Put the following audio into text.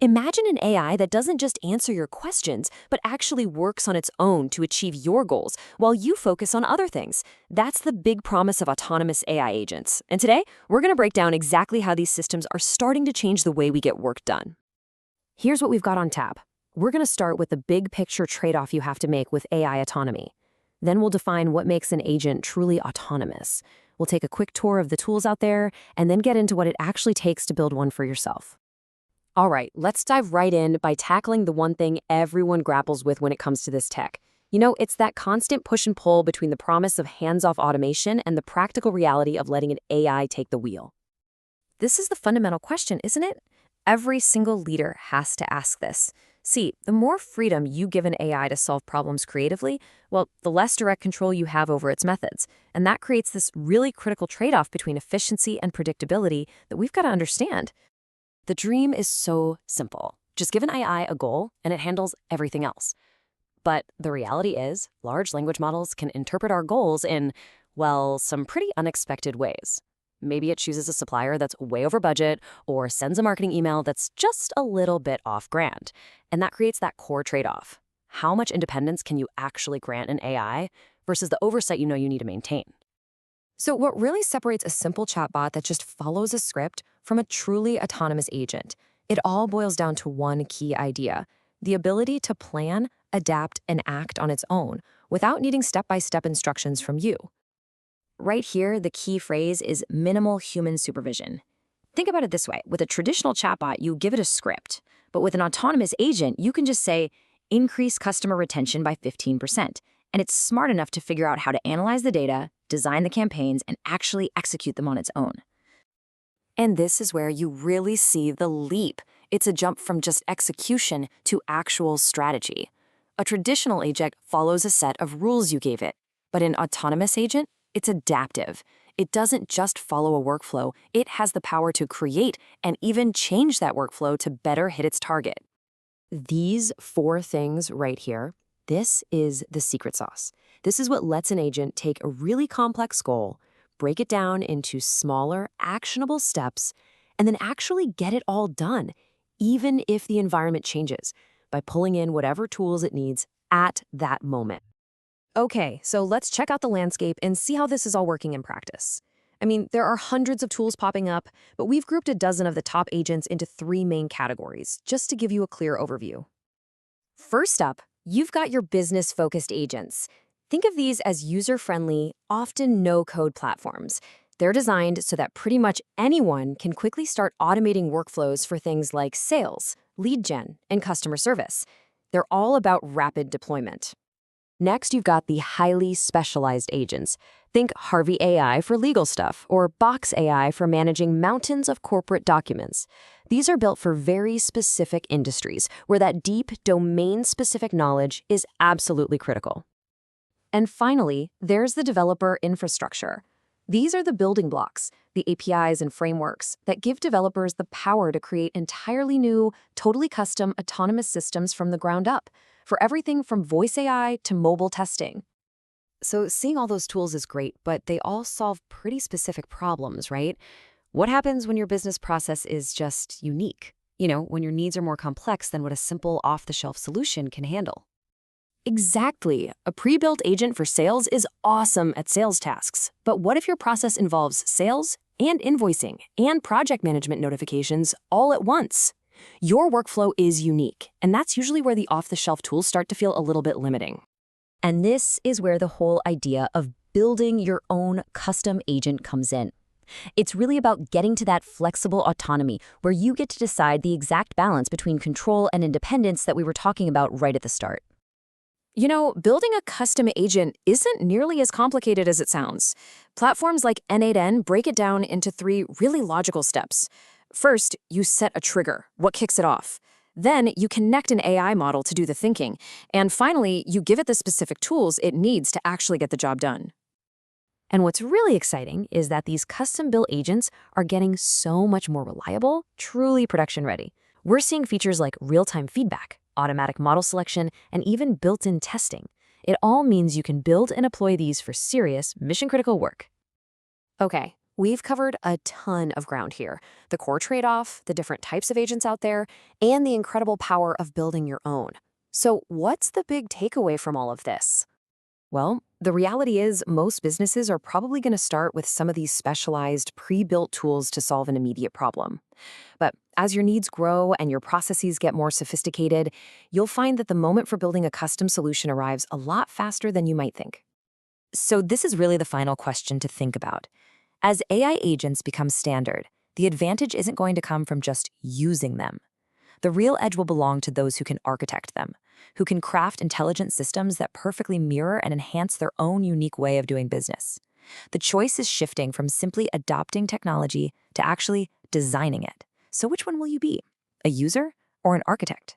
Imagine an AI that doesn't just answer your questions, but actually works on its own to achieve your goals while you focus on other things. That's the big promise of autonomous AI agents. And today, we're going to break down exactly how these systems are starting to change the way we get work done. Here's what we've got on tap. We're going to start with the big picture trade-off you have to make with AI autonomy. Then we'll define what makes an agent truly autonomous. We'll take a quick tour of the tools out there, and then get into what it actually takes to build one for yourself. All right, let's dive right in by tackling the one thing everyone grapples with when it comes to this tech. It's that constant push and pull between the promise of hands-off automation and the practical reality of letting an AI take the wheel. This is the fundamental question, isn't it? Every single leader has to ask this. See, the more freedom you give an AI to solve problems creatively, well, the less direct control you have over its methods. And that creates this really critical trade-off between efficiency and predictability that we've got to understand. The dream is so simple. Just give an AI a goal, and it handles everything else. But the reality is, large language models can interpret our goals in, well, some pretty unexpected ways. Maybe it chooses a supplier that's way over budget, or sends a marketing email that's just a little bit off-brand. And that creates that core trade-off. How much independence can you actually grant an AI versus the oversight you need to maintain? So what really separates a simple chatbot that just follows a script from a truly autonomous agent? It all boils down to one key idea: the ability to plan, adapt, and act on its own without needing step-by-step instructions from you. Right here, the key phrase is minimal human supervision. Think about it this way. With a traditional chatbot, you give it a script. But with an autonomous agent, you can just say, increase customer retention by 15%. And it's smart enough to figure out how to analyze the data, design the campaigns, and actually execute them on its own. And this is where you really see the leap. It's a jump from just execution to actual strategy. A traditional agent follows a set of rules you gave it, but an autonomous agent, it's adaptive. It doesn't just follow a workflow, it has the power to create and even change that workflow to better hit its target. These 4 things right here, this is the secret sauce. This is what lets an agent take a really complex goal, break it down into smaller, actionable steps, and then actually get it all done, even if the environment changes, by pulling in whatever tools it needs at that moment. Okay, so let's check out the landscape and see how this is all working in practice. There are hundreds of tools popping up, but we've grouped a dozen of the top agents into 3 main categories, just to give you a clear overview. First up, you've got your business-focused agents. Think of these as user-friendly, often no-code platforms. They're designed so that pretty much anyone can quickly start automating workflows for things like sales, lead gen, and customer service. They're all about rapid deployment. Next, you've got the highly specialized agents. Think Harvey AI for legal stuff, or Box AI for managing mountains of corporate documents. These are built for very specific industries, where that deep, domain-specific knowledge is absolutely critical. And finally, there's the developer infrastructure. These are the building blocks, the APIs and frameworks that give developers the power to create entirely new, totally custom autonomous systems from the ground up, for everything from voice AI to mobile testing. So seeing all those tools is great, but they all solve pretty specific problems, right? What happens when your business process is just unique? When your needs are more complex than what a simple off-the-shelf solution can handle. Exactly. A pre-built agent for sales is awesome at sales tasks. But what if your process involves sales and invoicing and project management notifications all at once? Your workflow is unique, and that's usually where the off-the-shelf tools start to feel a little bit limiting. And this is where the whole idea of building your own custom agent comes in. It's really about getting to that flexible autonomy where you get to decide the exact balance between control and independence that we were talking about right at the start. Building a custom agent isn't nearly as complicated as it sounds. Platforms like N8N break it down into 3 really logical steps. First, you set a trigger, what kicks it off. Then you connect an AI model to do the thinking. And finally, you give it the specific tools it needs to actually get the job done. And what's really exciting is that these custom-built agents are getting so much more reliable, truly production-ready. We're seeing features like real-time feedback, automatic model selection, and even built-in testing. It all means you can build and deploy these for serious, mission-critical work. Okay, We've covered a ton of ground here: the core trade off, the different types of agents out there, and the incredible power of building your own. So, what's the big takeaway from all of this? Well, the reality is most businesses are probably going to start with some of these specialized, pre built tools to solve an immediate problem. But as your needs grow and your processes get more sophisticated, you'll find that the moment for building a custom solution arrives a lot faster than you might think. So, this is really the final question to think about. As AI agents become standard, the advantage isn't going to come from just using them. The real edge will belong to those who can architect them, who can craft intelligent systems that perfectly mirror and enhance their own unique way of doing business. The choice is shifting from simply adopting technology to actually designing it. So which one will you be? A user or an architect?